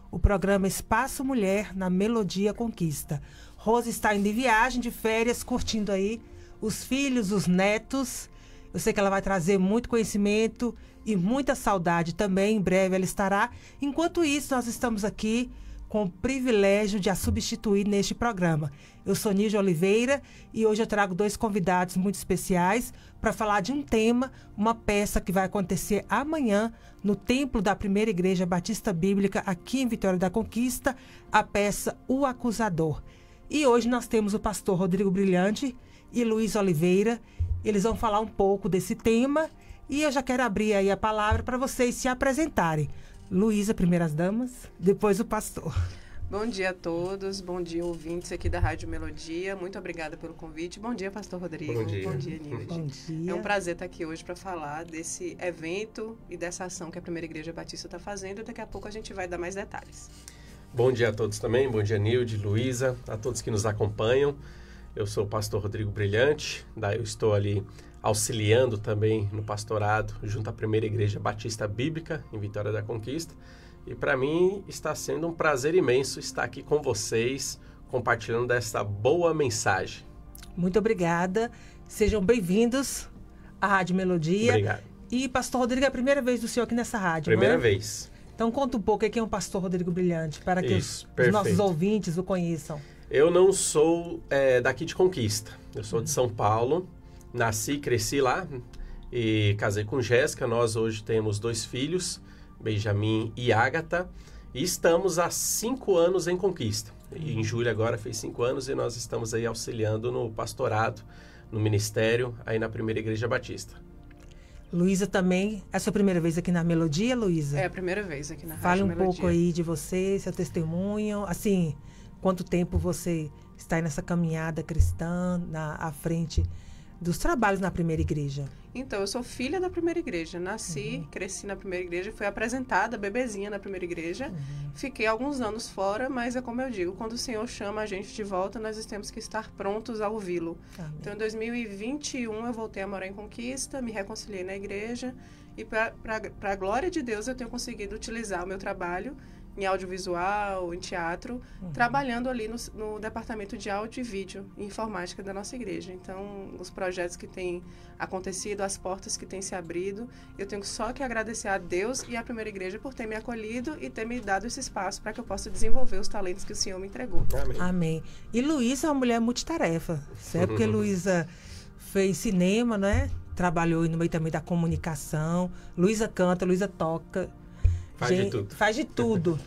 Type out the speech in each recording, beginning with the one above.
o programa Espaço Mulher na Melodia Conquista. Rose está indo de viagem, de férias, curtindo aí os filhos, os netos. Eu sei que ela vai trazer muito conhecimento e muita saudade também. Em breve ela estará. Enquanto isso, nós estamos aqui com o privilégio de a substituir neste programa. Eu sou Nígia Oliveira e hoje eu trago 2 convidados muito especiais para falar de um tema, uma peça que vai acontecer amanhã no Templo da Primeira Igreja Batista Bíblica, aqui em Vitória da Conquista, a peça O Acusador. E hoje nós temos o pastor Rodrigo Brilhante e Luiz Oliveira. Eles vão falar um pouco desse tema e eu já quero abrir aí a palavra para vocês se apresentarem. Luísa, primeiras damas, depois o pastor. Bom dia a todos, bom dia ouvintes aqui da Rádio Melodia, muito obrigada pelo convite. Bom dia, pastor Rodrigo. Bom dia. Bom dia, Nígia. Bom dia. É um prazer estar aqui hoje para falar desse evento e dessa ação que a Primeira Igreja Batista está fazendo e daqui a pouco a gente vai dar mais detalhes. Bom dia a todos também, bom dia Nilde, Luísa, a todos que nos acompanham. Eu sou o pastor Rodrigo Brilhante, eu estou ali auxiliando também no pastorado junto à Primeira Igreja Batista Bíblica em Vitória da Conquista. E para mim está sendo um prazer imenso estar aqui com vocês, compartilhando dessa boa mensagem. Muito obrigada. Sejam bem-vindos à Rádio Melodia. Obrigado. E, pastor Rodrigo, é a primeira vez do senhor aqui nessa rádio, Primeira não é? vez. Então, conta um pouco quem é o pastor Rodrigo Brilhante, para que os nossos ouvintes o conheçam. Eu não sou daqui de Conquista, eu sou de São Paulo, nasci e cresci lá e casei com Jéssica. Nós hoje temos 2 filhos, Benjamin e Ágata, e estamos há 5 anos em Conquista. E em julho agora fez 5 anos e nós estamos aí auxiliando no pastorado, no ministério, aí na Primeira Igreja Batista. Luísa também, é a sua primeira vez aqui na Melodia, Luísa? É a primeira vez aqui na Rádio Fale um Melodia. pouco aí de você, seu testemunho, assim, quanto tempo você está aí nessa caminhada cristã, à frente dos trabalhos na Primeira Igreja? Então, eu sou filha da Primeira Igreja. Nasci, cresci na Primeira Igreja, fui apresentada, bebezinha na Primeira Igreja. Fiquei alguns anos fora, mas é como eu digo, quando o Senhor chama a gente de volta, nós temos que estar prontos a ouvi-lo. Então, em 2021, eu voltei a morar em Conquista, me reconciliei na igreja e, para a glória de Deus, eu tenho conseguido utilizar o meu trabalho em audiovisual, em teatro, trabalhando ali no departamento de áudio e vídeo e informática da nossa igreja. Então, os projetos que têm acontecido, as portas que têm se abrido, eu tenho só que agradecer a Deus e à Primeira Igreja por ter me acolhido e ter me dado esse espaço para que eu possa desenvolver os talentos que o Senhor me entregou. Amém. Amém. E Luísa é uma mulher multitarefa, certo? Porque Luísa fez cinema, né? Trabalhou no meio também da comunicação. Luísa canta, Luísa toca. Faz de tudo. Faz de tudo.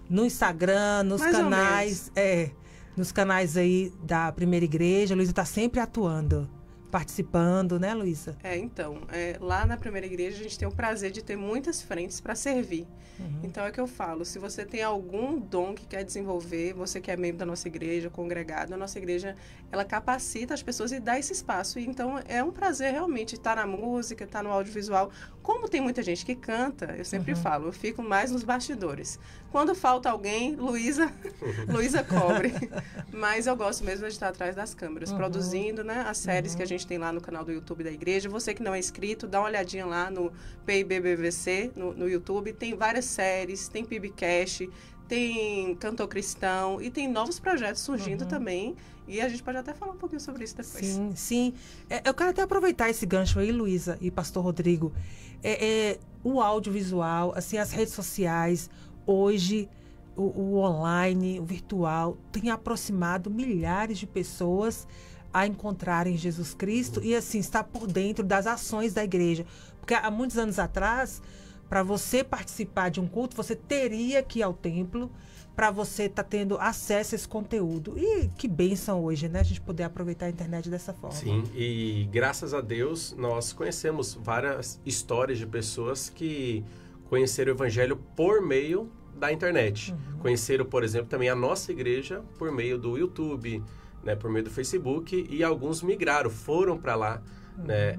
No Instagram, nos canais, nos canais aí da Primeira Igreja, a Luísa está sempre atuando, participando, né, Luísa? Então, lá na Primeira Igreja a gente tem o prazer de ter muitas frentes para servir. Então é que eu falo, se você tem algum dom que quer desenvolver, você que é membro da nossa igreja, congregado, a nossa igreja, ela capacita as pessoas e dá esse espaço. E, então é um prazer realmente estar na música, estar no audiovisual. Como tem muita gente que canta, eu sempre falo, eu fico mais nos bastidores. Quando falta alguém, Luísa cobre. Mas eu gosto mesmo de estar atrás das câmeras, produzindo, né, as séries que a gente tem lá no canal do YouTube da igreja. Você que não é inscrito, dá uma olhadinha lá no PIBBVC, no YouTube. Tem várias séries, tem PIBcast, tem Cantor Cristão e tem novos projetos surgindo também. E a gente pode até falar um pouquinho sobre isso depois. Sim, sim. Eu quero até aproveitar esse gancho aí, Luísa e pastor Rodrigo. O audiovisual, assim, as redes sociais, hoje, o online, o virtual, tem aproximado milhares de pessoas a encontrarem Jesus Cristo e, assim, estar por dentro das ações da igreja. Porque há muitos anos atrás, para você participar de um culto, você teria que ir ao templo para você estar tendo acesso a esse conteúdo. E que bênção hoje, né? A gente poder aproveitar a internet dessa forma. Sim, e graças a Deus nós conhecemos várias histórias de pessoas que conheceram o Evangelho por meio da internet. Conheceram, por exemplo, também a nossa igreja por meio do YouTube, né, por meio do Facebook, e alguns migraram, foram para lá, né,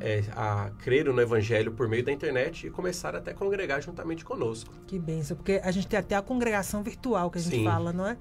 creram no Evangelho por meio da internet e começaram até a congregar juntamente conosco. Que bênção, porque a gente tem até a congregação virtual que a gente fala, não é?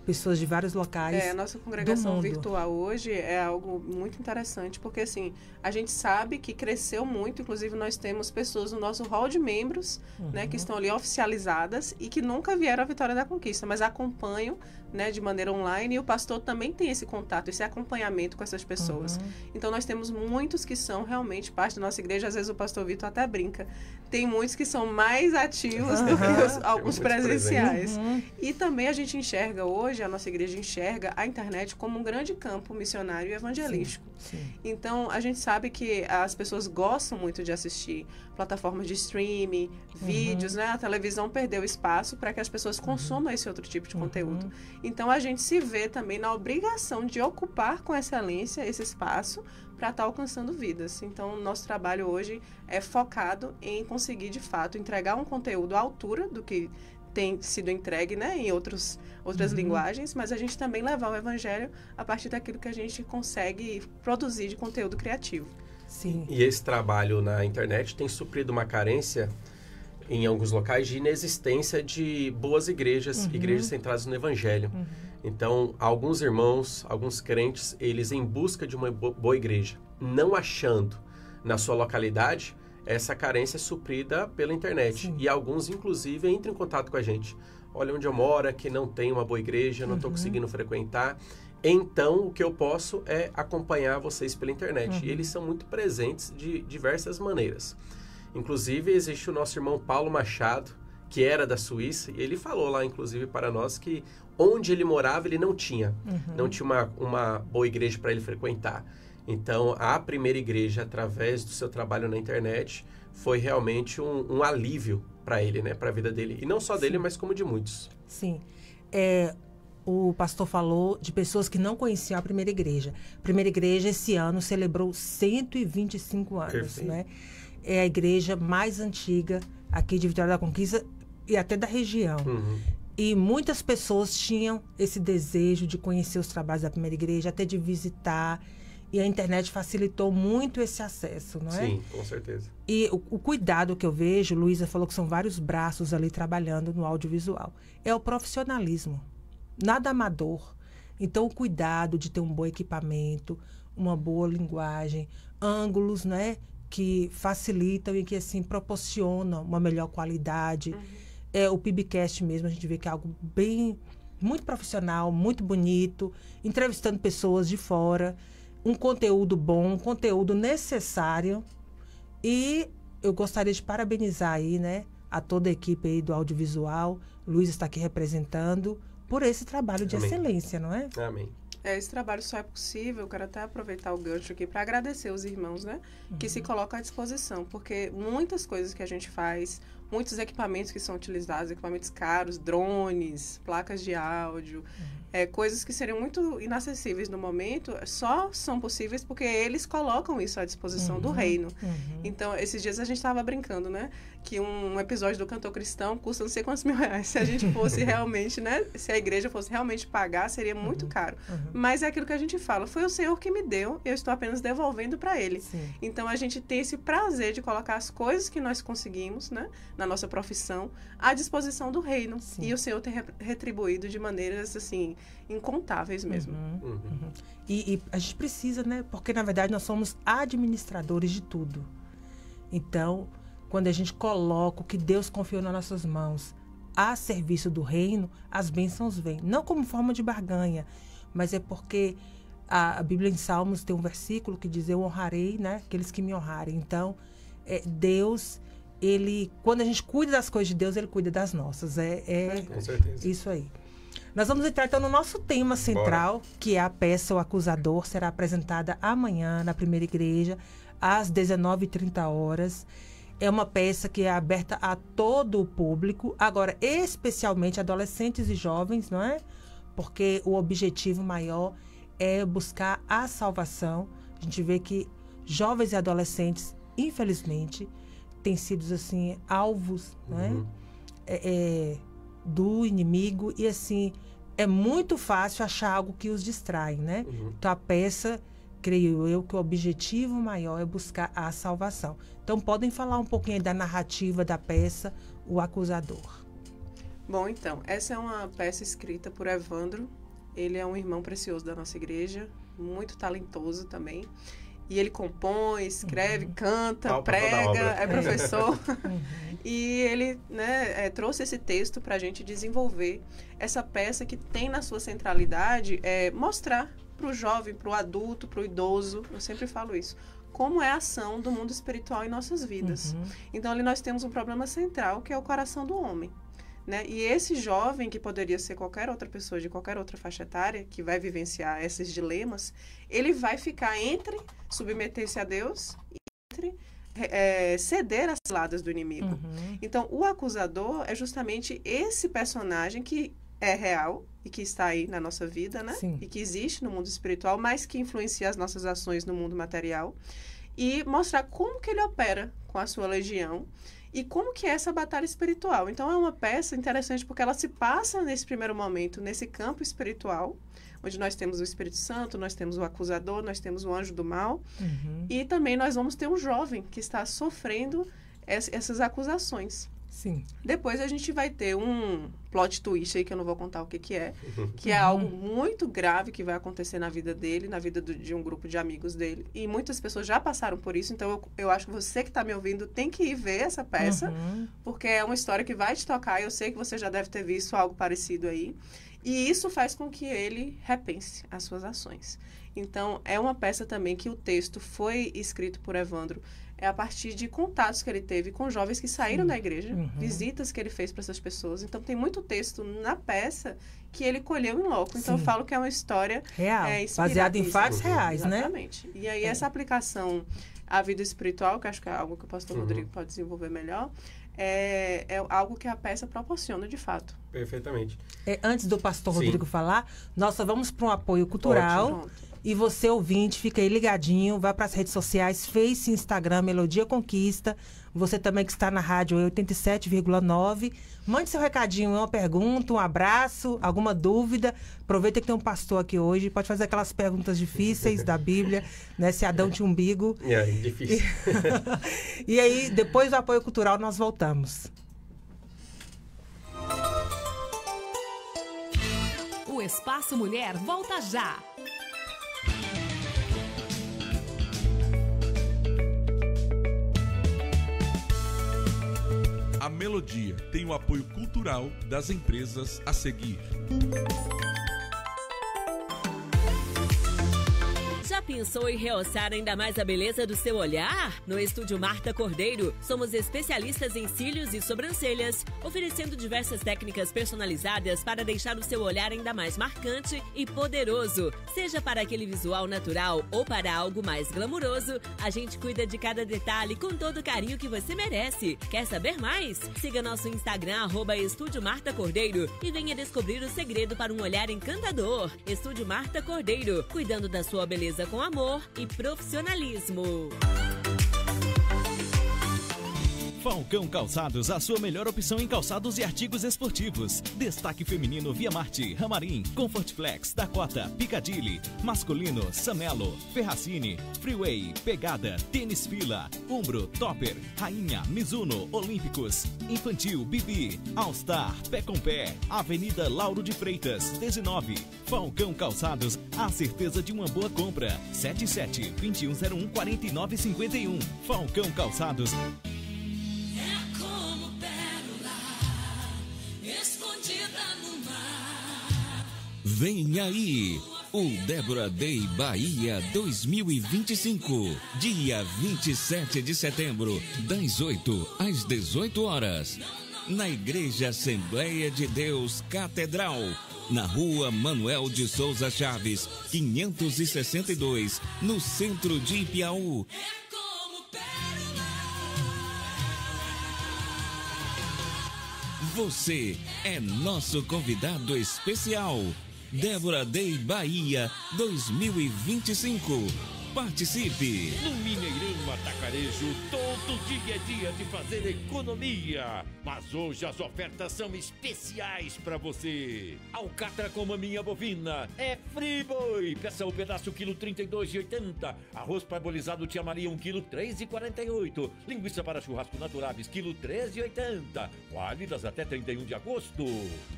pessoas de vários locais. A nossa congregação virtual hoje é algo muito interessante, porque assim, a gente sabe que cresceu muito, inclusive nós temos pessoas no nosso hall de membros, né, que estão ali oficializadas e que nunca vieram à Vitória da Conquista, mas acompanham, né, de maneira online, e o pastor também tem esse contato, esse acompanhamento com essas pessoas. Então nós temos muitos que são realmente parte da nossa igreja, às vezes o pastor Vitor até brinca, tem muitos que são mais ativos do que alguns presenciais. E também a gente enxerga hoje, a nossa igreja enxerga a internet como um grande campo missionário e evangelístico. Sim. Então, a gente sabe que as pessoas gostam muito de assistir plataformas de streaming, vídeos, né? A televisão perdeu espaço para que as pessoas consumam esse outro tipo de conteúdo. Então, a gente se vê também na obrigação de ocupar com excelência esse espaço para estar alcançando vidas. Então, o nosso trabalho hoje é focado em conseguir, de fato, entregar um conteúdo à altura do que tem sido entregue, né, em outras linguagens, mas a gente também levar o evangelho a partir daquilo que a gente consegue produzir de conteúdo criativo. Sim. E esse trabalho na internet tem suprido uma carência em alguns locais de inexistência de boas igrejas, igrejas centradas no evangelho. Então, alguns irmãos, alguns crentes, eles em busca de uma boa igreja, não achando na sua localidade, essa carência é suprida pela internet. Sim. E alguns, inclusive, entram em contato com a gente. Olha, onde eu moro, aqui não tem uma boa igreja, não estou conseguindo frequentar. Então, o que eu posso é acompanhar vocês pela internet. E eles são muito presentes de diversas maneiras. Inclusive, existe o nosso irmão Paulo Machado, que era da Suíça, e ele falou lá, inclusive, para nós que onde ele morava, ele não tinha. Não tinha uma boa igreja para ele frequentar. Então, a primeira igreja, através do seu trabalho na internet, foi realmente um alívio para ele, né? Para a vida dele. E não só dele, mas como de muitos. Sim. O pastor falou de pessoas que não conheciam a primeira igreja. A primeira igreja, esse ano, celebrou 125 anos. Perfeito. Né? É a igreja mais antiga aqui de Vitória da Conquista e até da região. E muitas pessoas tinham esse desejo de conhecer os trabalhos da primeira igreja, até de visitar. E a internet facilitou muito esse acesso, não é? Sim, com certeza. E o cuidado que eu vejo, Luísa falou que são vários braços ali trabalhando no audiovisual. É o profissionalismo, nada amador. Então, o cuidado de ter um bom equipamento, uma boa linguagem, ângulos, né, que facilitam e que, assim, proporcionam uma melhor qualidade. O PIBcast mesmo, a gente vê que é algo muito profissional, muito bonito, entrevistando pessoas de fora. Um conteúdo bom, um conteúdo necessário. E eu gostaria de parabenizar aí, né, a toda a equipe aí do audiovisual. Luiz está aqui representando por esse trabalho de excelência, não é? Amém. Esse trabalho só é possível, eu quero até aproveitar o gancho aqui para agradecer os irmãos, né, que se colocam à disposição, porque muitas coisas que a gente faz, muitos equipamentos que são utilizados, equipamentos caros, drones, placas de áudio, coisas que seriam muito inacessíveis no momento, só são possíveis porque eles colocam isso à disposição do reino. Então, esses dias a gente estava brincando, né, que um episódio do Cantor Cristão custa não sei quantos R$1.000. Se a gente fosse realmente, né, se a igreja fosse realmente pagar, seria muito caro. Mas é aquilo que a gente fala, foi o Senhor que me deu, eu estou apenas devolvendo para Ele. Sim. Então, a gente tem esse prazer de colocar as coisas que nós conseguimos, né, na nossa profissão, à disposição do reino. Sim. E o Senhor tem retribuído de maneiras, assim, incontáveis mesmo. E a gente precisa, né? Porque, na verdade, nós somos administradores de tudo. Então, quando a gente coloca o que Deus confiou nas nossas mãos a serviço do reino, as bênçãos vêm. Não como forma de barganha, mas é porque a Bíblia em Salmos tem um versículo que diz: eu honrarei, né, aqueles que me honrarem. Então, Deus, quando a gente cuida das coisas de Deus, Ele cuida das nossas. Com certeza. Isso aí. Nós vamos entrar então no nosso tema central, que é a peça O Acusador. Será apresentada amanhã na primeira igreja, às 19h30. É uma peça que é aberta a todo o público, agora especialmente adolescentes e jovens, não é? Porque o objetivo maior é buscar a salvação. A gente vê que jovens e adolescentes, infelizmente, têm sido assim alvos, não é? Do inimigo, e assim é muito fácil achar algo que os distrai, né? Então a peça, creio eu, que o objetivo maior é buscar a salvação. Então podem falar um pouquinho aí da narrativa da peça O Acusador. Bom, então, essa é uma peça escrita por Evandro ele é um irmão precioso da nossa igreja, muito talentoso também. E ele compõe, escreve, canta, prega, é professor. E ele, né, trouxe esse texto para a gente desenvolver essa peça que tem na sua centralidade mostrar para o jovem, para o adulto, para o idoso, eu sempre falo isso, como é a ação do mundo espiritual em nossas vidas. Então, ali nós temos um problema central, que é o coração do homem. Né? E esse jovem, que poderia ser qualquer outra pessoa de qualquer outra faixa etária, que vai vivenciar esses dilemas, ele vai ficar entre submeter-se a Deus e entre ceder às ciladas do inimigo. Então, o acusador é justamente esse personagem que é real e que está aí na nossa vida, né? E que existe no mundo espiritual, mas que influencia as nossas ações no mundo material, e mostrar como que ele opera com a sua legião e como que é essa batalha espiritual. Então, é uma peça interessante porque ela se passa nesse primeiro momento, nesse campo espiritual, onde nós temos o Espírito Santo, nós temos o acusador, nós temos o anjo do mal, e também nós vamos ter um jovem que está sofrendo essas acusações. Depois a gente vai ter um plot twist aí, que eu não vou contar o que é, que é algo muito grave que vai acontecer na vida dele, na vida de um grupo de amigos dele. E muitas pessoas já passaram por isso, então eu acho que você que está me ouvindo tem que ir ver essa peça, porque é uma história que vai te tocar, e eu sei que você já deve ter visto algo parecido aí. E isso faz com que ele repense as suas ações. Então, é uma peça também que o texto foi escrito por Evandro a partir de contatos que ele teve com jovens que saíram da igreja, visitas que ele fez para essas pessoas. Então, tem muito texto na peça que ele colheu em loco. Então, eu falo que é uma história real, baseada em fatos reais, né? Exatamente. E aí, essa aplicação à vida espiritual, que acho que é algo que o pastor Rodrigo pode desenvolver melhor, é algo que a peça proporciona, de fato. Perfeitamente. Antes do pastor Rodrigo falar, nós só vamos para um apoio cultural. E você, ouvinte, fica aí ligadinho, vai para as redes sociais, Face, Instagram, Melodia Conquista. Você também que está na rádio 87,9. Mande seu recadinho, uma pergunta, um abraço, alguma dúvida. Aproveita que tem um pastor aqui hoje, pode fazer aquelas perguntas difíceis da Bíblia, né? Se Adão tinha umbigo. Difícil. E aí, depois do apoio cultural, nós voltamos. O Espaço Mulher volta já. A Melodia tem o apoio cultural das empresas a seguir. Já pensou em realçar ainda mais a beleza do seu olhar? No Estúdio Marta Cordeiro, somos especialistas em cílios e sobrancelhas, oferecendo diversas técnicas personalizadas para deixar o seu olhar ainda mais marcante e poderoso. Seja para aquele visual natural ou para algo mais glamuroso, a gente cuida de cada detalhe com todo o carinho que você merece. Quer saber mais? Siga nosso Instagram, @Estúdio Marta Cordeiro, e venha descobrir o segredo para um olhar encantador. Estúdio Marta Cordeiro, cuidando da sua beleza com amor e profissionalismo. Falcão Calçados, a sua melhor opção em calçados e artigos esportivos. Destaque feminino Via Marte, Ramarim, Comfort Flex, Dakota, Piccadilly. Masculino, Samelo, Ferracini, Freeway, Pegada, Tênis Fila, Umbro, Topper, Rainha, Mizuno, Olímpicos. Infantil, Bibi, All Star, Pé com Pé, Avenida Lauro de Freitas, 19. Falcão Calçados, a certeza de uma boa compra. 77-2101-4951. Falcão Calçados. Vem aí, o Débora Day Bahia 2025, dia 27 de setembro, das 8 às 18 horas, na Igreja Assembleia de Deus Catedral, na Rua Manuel de Souza Chaves, 562, no centro de Ipiaú. Você é nosso convidado especial. Débora Day Bahia 2025. Participe! No Mineirão Atacarejo, todo dia é dia de fazer economia. Mas hoje as ofertas são especiais para você. Alcatra com maminha bovina é Friboi. Peça o pedaço quilo 32,80. Arroz parbolizado Tia Maria 1 quilo 3,48. Linguiça para churrasco Naturabis quilo 13,80. Válidas até 31 de agosto.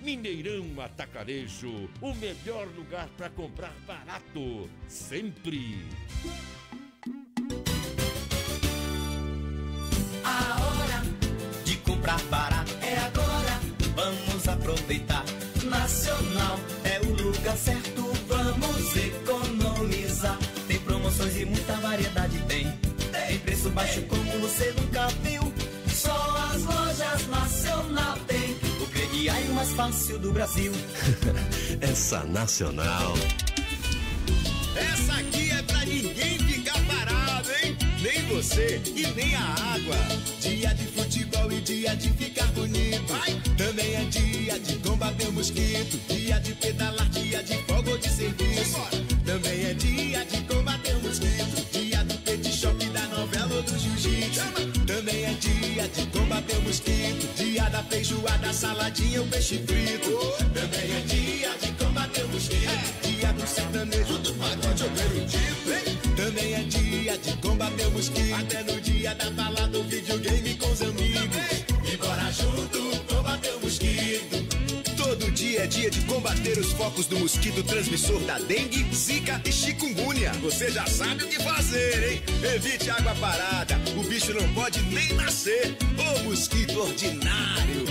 Mineirão Atacarejo, o melhor lugar para comprar barato. Sempre. A hora de comprar barato é agora. Vamos aproveitar. Nacional é o lugar certo. Vamos economizar. Tem promoções e muita variedade tem. Tem preço baixo como você nunca viu. Só as lojas Nacional tem. O crediário mais fácil do Brasil. Essa Nacional. Essa aqui é pra ninguém ficar parado, hein? Nem você e nem a água. Dia de futebol e dia de ficar bonito. Ai, também é dia de combater o mosquito. Dia de pedalar, dia de folga ou de serviço. Também é dia de combater o mosquito. Dia do pet shop, da novela ou do jiu-jitsu. Também é dia de combater o mosquito. Dia da feijoada, saladinha ou peixe frito. Também é dia de combater o mosquito. Dia do sertanejo, do pagode ou perudito. Também é dia de combater o mosquito. Até no dia da balada ou videogame com os amigos. E bora junto combater o mosquito. Todo dia é dia de combater os focos do mosquito transmissor da dengue, zika e chikungunya. Você já sabe o que fazer, hein? Evite água parada, o bicho não pode nem nascer. Ô mosquito ordinário.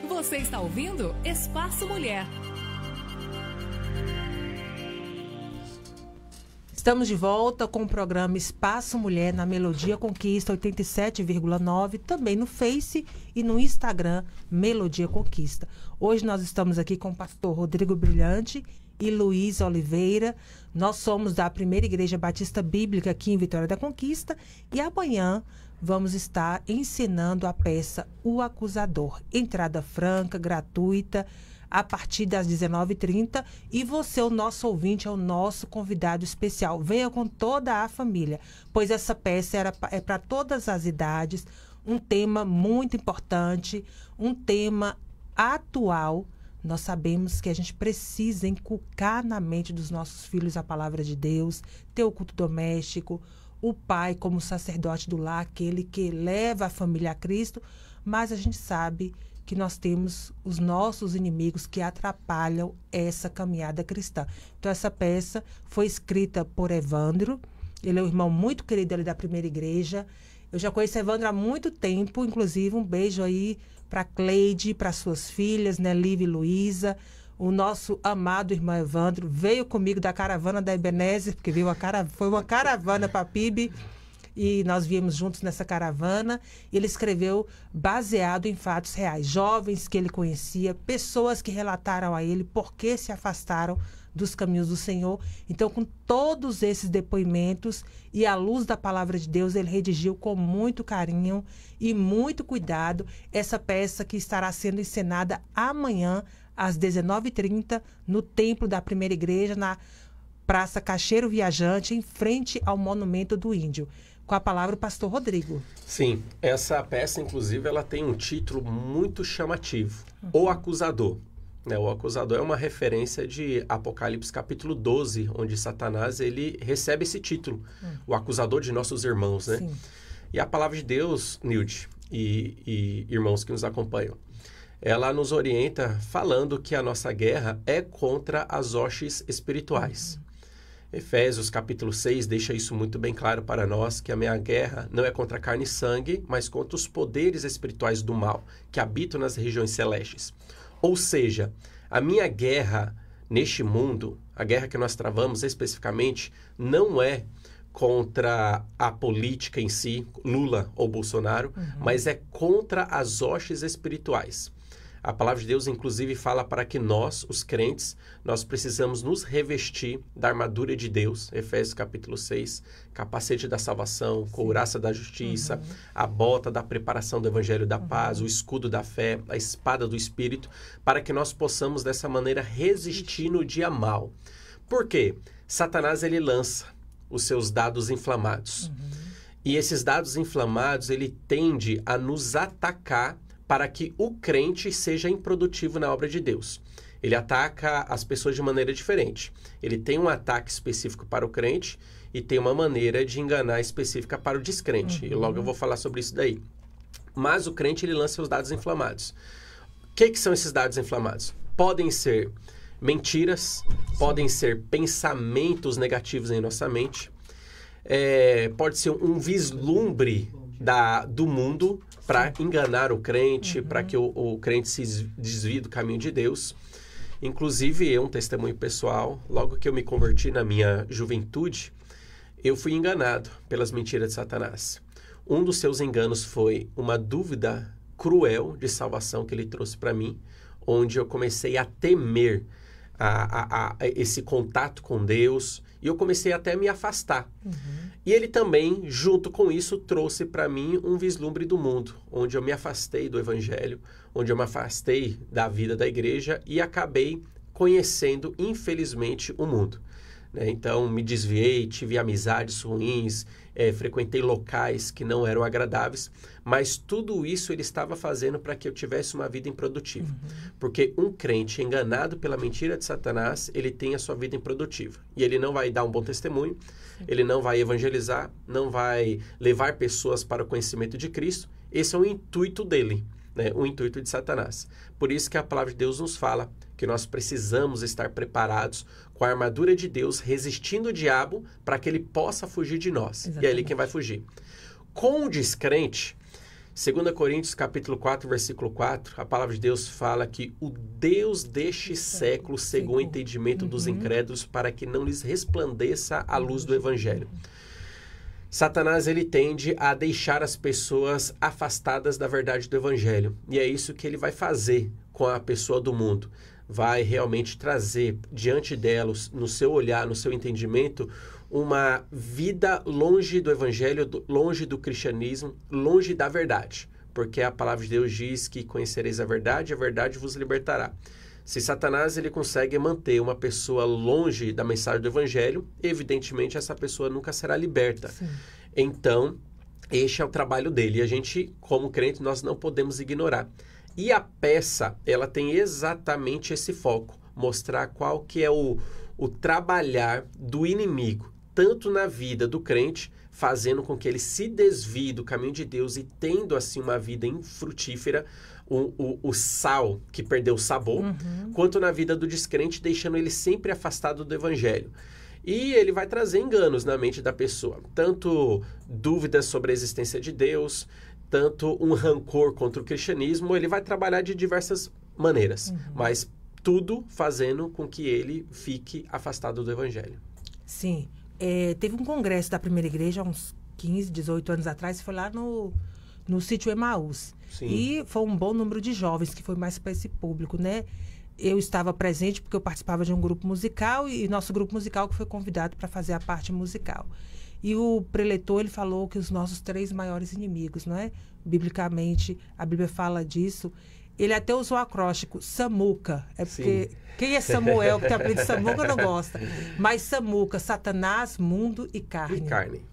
Você está ouvindo Espaço Mulher. Estamos de volta com o programa Espaço Mulher na Melodia Conquista 87,9, também no Face e no Instagram Melodia Conquista. Hoje nós estamos aqui com o pastor Rodrigo Brilhante e Luiz Oliveira. Nós somos da Primeira Igreja Batista Bíblica aqui em Vitória da Conquista e amanhã vamos estar ensinando a peça O Acusador. Entrada franca, gratuita, a partir das 19h30. E você, o nosso ouvinte, é o nosso convidado especial. Venha com toda a família, pois essa peça é para todas as idades. Um tema muito importante, um tema atual. Nós sabemos que a gente precisa inculcar na mente dos nossos filhos a palavra de Deus, ter o culto doméstico, o pai como sacerdote do lar, aquele que leva a família a Cristo, mas a gente sabe que nós temos os nossos inimigos que atrapalham essa caminhada cristã. Então, essa peça foi escrita por Evandro. Ele é um irmão muito querido ali da Primeira Igreja. Eu já conheço Evandro há muito tempo, inclusive um beijo aí para Cleide, para suas filhas, né, Liv e Luísa. O nosso amado irmão Evandro veio comigo da caravana da Ebenezer, porque foi uma caravana para a PIB, e nós viemos juntos nessa caravana. Ele escreveu baseado em fatos reais. Jovens que ele conhecia, pessoas que relataram a ele por que se afastaram dos caminhos do Senhor. Então, com todos esses depoimentos e à luz da palavra de Deus, ele redigiu com muito carinho e muito cuidado essa peça que estará sendo encenada amanhã, às 19h30, no Templo da Primeira Igreja, na Praça Cacheiro Viajante, em frente ao Monumento do Índio. Com a palavra o pastor Rodrigo. Sim, essa peça, inclusive, ela tem um título muito chamativo, O Acusador. O acusador é uma referência de Apocalipse capítulo 12, onde Satanás ele recebe esse título, o acusador de nossos irmãos, né? Sim. E a palavra de Deus, Nilde e irmãos que nos acompanham, ela nos orienta falando que a nossa guerra é contra as hostes espirituais. Efésios capítulo 6 deixa isso muito bem claro para nós, que a minha guerra não é contra carne e sangue, mas contra os poderes espirituais do mal, que habitam nas regiões celestes. Ou seja, a minha guerra neste mundo, a guerra que nós travamos especificamente, não é contra a política em si, Lula ou Bolsonaro, mas é contra as hostes espirituais. A palavra de Deus, inclusive, fala para que nós, os crentes, nós precisamos nos revestir da armadura de Deus, Efésios capítulo 6, capacete da salvação, couraça da justiça, a bota da preparação do evangelho da paz, o escudo da fé, a espada do Espírito, para que nós possamos, dessa maneira, resistir no dia mau. Por quê? Satanás, ele lança os seus dados inflamados. E esses dados inflamados, ele tende a nos atacar para que o crente seja improdutivo na obra de Deus. Ele ataca as pessoas de maneira diferente. Ele tem um ataque específico para o crente e tem uma maneira de enganar específica para o descrente. E logo eu vou falar sobre isso daí. Mas o crente, ele lança os dados inflamados. O que são esses dados inflamados? Podem ser mentiras, podem ser pensamentos negativos em nossa mente, pode ser um vislumbre do mundo para enganar o crente, para que o crente se desvie do caminho de Deus. Inclusive, um testemunho pessoal, logo que eu me converti na minha juventude, eu fui enganado pelas mentiras de Satanás. Um dos seus enganos foi uma dúvida cruel de salvação que ele trouxe para mim, onde eu comecei a temer esse contato com Deus, e eu comecei até a me afastar. E ele também, junto com isso, trouxe para mim um vislumbre do mundo, onde eu me afastei do evangelho, onde eu me afastei da vida da igreja e acabei conhecendo, infelizmente, o mundo. Então, me desviei, tive amizades ruins, frequentei locais que não eram agradáveis, mas tudo isso ele estava fazendo para que eu tivesse uma vida improdutiva. Porque um crente enganado pela mentira de Satanás, ele tem a sua vida improdutiva. E ele não vai dar um bom testemunho, ele não vai evangelizar, não vai levar pessoas para o conhecimento de Cristo. Esse é o intuito dele, o intuito de Satanás. Por isso que a palavra de Deus nos fala que nós precisamos estar preparados com a armadura de Deus, resistindo o diabo para que ele possa fugir de nós. Exatamente. E é ele quem vai fugir. Com o descrente, 2 Coríntios capítulo 4, versículo 4, a palavra de Deus fala que o Deus deste século cegou o entendimento dos incrédulos para que não lhes resplandeça a luz do evangelho. Satanás, ele tende a deixar as pessoas afastadas da verdade do evangelho. E é isso que ele vai fazer com a pessoa do mundo. Vai realmente trazer diante delas, no seu olhar, no seu entendimento, uma vida longe do evangelho, longe do cristianismo, longe da verdade. Porque a palavra de Deus diz que conhecereis a verdade vos libertará. Se Satanás ele consegue manter uma pessoa longe da mensagem do evangelho, evidentemente essa pessoa nunca será liberta. Sim. Então, este é o trabalho dele. E a gente, como crente, nós não podemos ignorar. E a peça, ela tem exatamente esse foco, mostrar qual que é o trabalhar do inimigo, tanto na vida do crente, fazendo com que ele se desvie do caminho de Deus e tendo assim uma vida infrutífera, o sal que perdeu o sabor, quanto na vida do descrente, deixando ele sempre afastado do evangelho. E ele vai trazer enganos na mente da pessoa, tanto dúvidas sobre a existência de Deus, tanto um rancor contra o cristianismo. Ele vai trabalhar de diversas maneiras, mas tudo fazendo com que ele fique afastado do evangelho. Sim. Teve um congresso da Primeira Igreja, há uns 15, 18 anos atrás, foi lá no sítio Emaús. Sim. E foi um bom número de jovens, que foi mais para esse público, né? Eu estava presente porque eu participava de um grupo musical e nosso grupo musical que foi convidado para fazer a parte musical. E o preletor, ele falou que os nossos 3 maiores inimigos, não é? Biblicamente, a Bíblia fala disso. Ele até usou o acróstico Samuca. É porque quem é Samuel, que tem apelido Samuca, não gosta. Mas Samuca, Satanás, mundo e carne.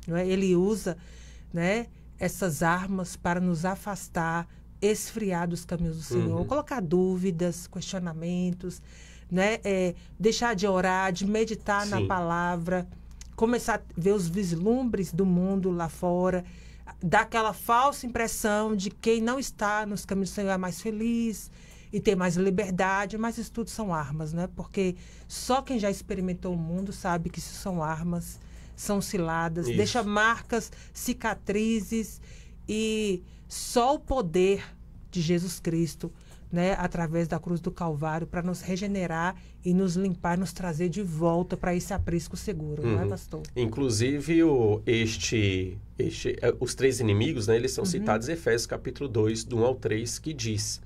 Não é? Ele usa, né, essas armas para nos afastar, esfriar dos caminhos do Senhor, colocar dúvidas, questionamentos, né? Deixar de orar, de meditar na palavra, começar a ver os vislumbres do mundo lá fora, dar aquela falsa impressão de quem não está nos caminhos do Senhor é mais feliz e tem mais liberdade, mas isso tudo são armas, né? Porque só quem já experimentou o mundo sabe que isso são armas, são ciladas, deixa marcas, cicatrizes, e só o poder de Jesus Cristo, né, através da cruz do Calvário, para nos regenerar e nos limpar, nos trazer de volta para esse aprisco seguro, não é, pastor? Inclusive, os 3 inimigos, né, eles são citados em Efésios capítulo 2, do 1 ao 3, que diz: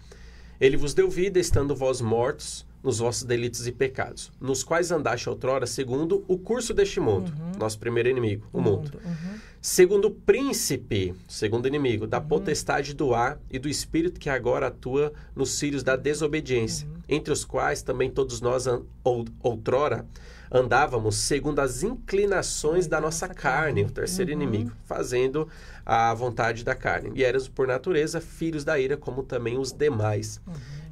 Ele vos deu vida, estando vós mortos nos vossos delitos e pecados, nos quais andaste outrora segundo o curso deste mundo, nosso primeiro inimigo, o mundo. Segundo o príncipe, segundo inimigo, da potestade do ar e do espírito que agora atua nos filhos da desobediência, entre os quais também todos nós outrora andávamos segundo as inclinações da nossa carne, o terceiro inimigo, fazendo a vontade da carne. E éramos, por natureza, filhos da ira, como também os demais.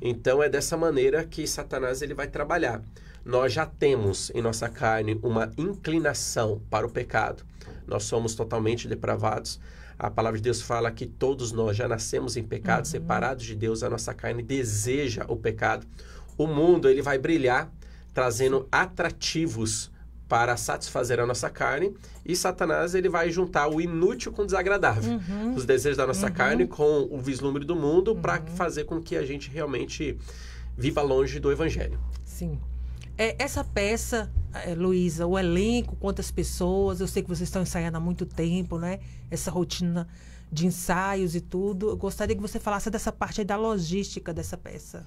Então, é dessa maneira que Satanás ele vai trabalhar. Nós já temos em nossa carne uma inclinação para o pecado. Nós somos totalmente depravados. A palavra de Deus fala que todos nós já nascemos em pecado, separados de Deus. A nossa carne deseja o pecado. O mundo ele vai brilhar, trazendo atrativos para satisfazer a nossa carne, e Satanás ele vai juntar o inútil com o desagradável, os desejos da nossa carne com o vislumbre do mundo, para fazer com que a gente realmente viva longe do Evangelho. Sim. Essa peça, Luísa, o elenco, quantas pessoas, eu sei que vocês estão ensaiando há muito tempo, né? Essa rotina de ensaios e tudo. Eu gostaria que você falasse dessa parte aí da logística dessa peça.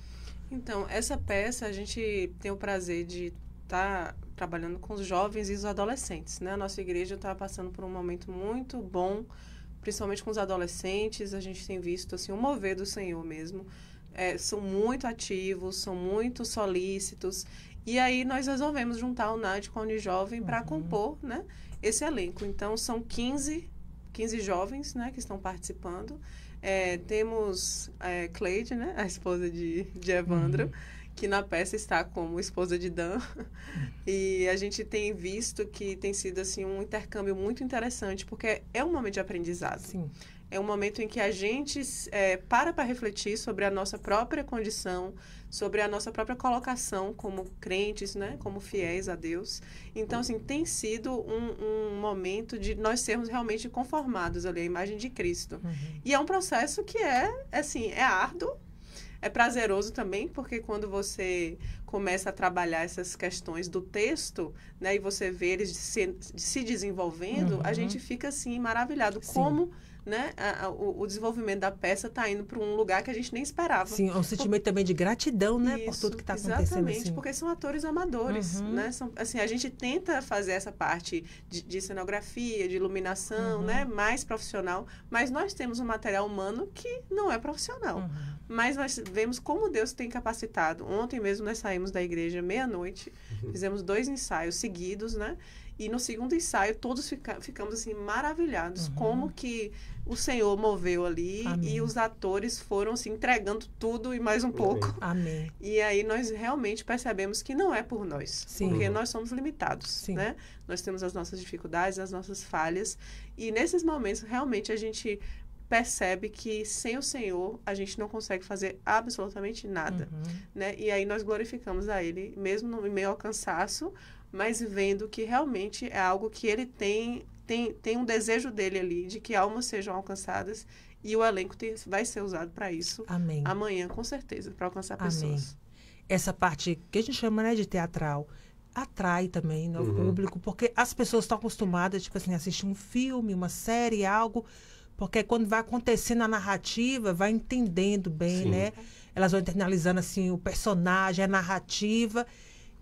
Então, essa peça a gente tem o prazer de estar trabalhando com os jovens e os adolescentes, né? A nossa igreja está passando por um momento muito bom, principalmente com os adolescentes. A gente tem visto assim, o mover do Senhor mesmo. São muito ativos, são muito solícitos. E aí nós resolvemos juntar o NAD com a Unijovem para compor, né, esse elenco. Então, são 15 jovens, né, que estão participando. Temos Cleide, né, a esposa de Evandro, que na peça está como esposa de Dan. E a gente tem visto que tem sido assim, um intercâmbio muito interessante, porque é um momento de aprendizado. Sim. É um momento em que a gente para refletir sobre a nossa própria condição, sobre a nossa própria colocação como crentes, né, como fiéis a Deus. Então, assim, tem sido um momento de nós sermos realmente conformados ali à imagem de Cristo. E é um processo que é árduo, é prazeroso também, porque quando você começa a trabalhar essas questões do texto, né, e você vê eles se desenvolvendo, a gente fica, assim, maravilhado. Sim. Como, né, o desenvolvimento da peça está indo para um lugar que a gente nem esperava. Sim, um sentimento também de gratidão, né, por tudo que está acontecendo. Exatamente, assim. Porque são atores amadores, né? Assim, a gente tenta fazer essa parte de cenografia, de iluminação, né, mais profissional, mas nós temos um material humano que não é profissional. Mas nós vemos como Deus tem capacitado. Ontem mesmo nós saímos da igreja meia-noite, fizemos 2 ensaios seguidos, né? E no segundo ensaio, todos ficamos assim, maravilhados. Como que o Senhor moveu ali. Amém. E os atores foram assim, entregando tudo e mais um pouco. Amém. E aí nós realmente percebemos que não é por nós. Sim. Porque nós somos limitados. Sim. Né? Nós temos as nossas dificuldades, as nossas falhas. E nesses momentos, realmente, a gente percebe que sem o Senhor a gente não consegue fazer absolutamente nada. Né? E aí nós glorificamos a Ele, mesmo no meio ao cansaço, mas vendo que realmente é algo que ele tem um desejo dele ali, de que almas sejam alcançadas, e o elenco vai ser usado para isso. Amém. Amanhã, com certeza, para alcançar pessoas. Essa parte que a gente chama, né, de teatral atrai também, né, o público, porque as pessoas estão acostumadas, tipo assim, a assistir um filme, uma série, algo, porque quando vai acontecendo a narrativa, vai entendendo bem, né? Elas vão internalizando assim, o personagem, a narrativa.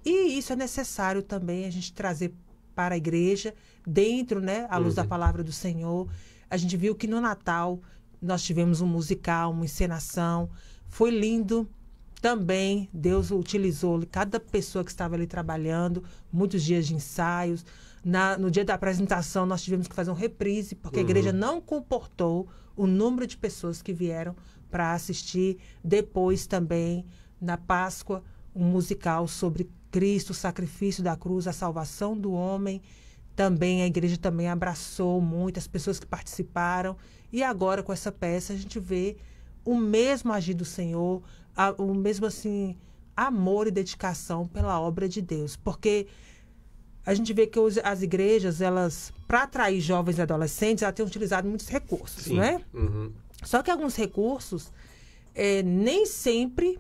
E isso é necessário também a gente trazer para a igreja, dentro, né, à luz da palavra do Senhor. A gente viu que no Natal nós tivemos um musical, uma encenação. Foi lindo também. Deus utilizou cada pessoa que estava ali trabalhando, muitos dias de ensaios. No dia da apresentação nós tivemos que fazer um reprise, porque a igreja não comportou o número de pessoas que vieram para assistir. Depois também, na Páscoa, um musical sobre Cristo, o sacrifício da cruz, a salvação do homem. Também a igreja também abraçou muitas pessoas que participaram. E agora, com essa peça, a gente vê o mesmo agir do Senhor, o mesmo assim, amor e dedicação pela obra de Deus. Porque a gente vê que as igrejas, elas, para atrair jovens e adolescentes, elas têm utilizado muitos recursos, né? Só que alguns recursos nem sempre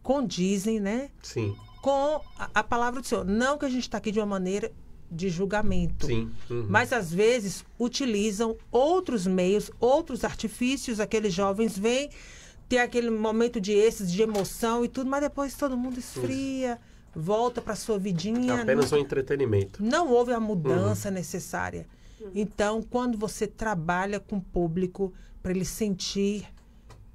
condizem, né? Sim. Com a palavra do Senhor. Não que a gente está aqui de uma maneira de julgamento. Sim. Mas, às vezes, utilizam outros meios, outros artifícios. Aqueles jovens vêm, ter aquele momento de êxtase, de emoção e tudo, mas depois todo mundo esfria, volta para sua vidinha. É apenas um entretenimento. Não houve a mudança necessária. Então, quando você trabalha com o público para ele sentir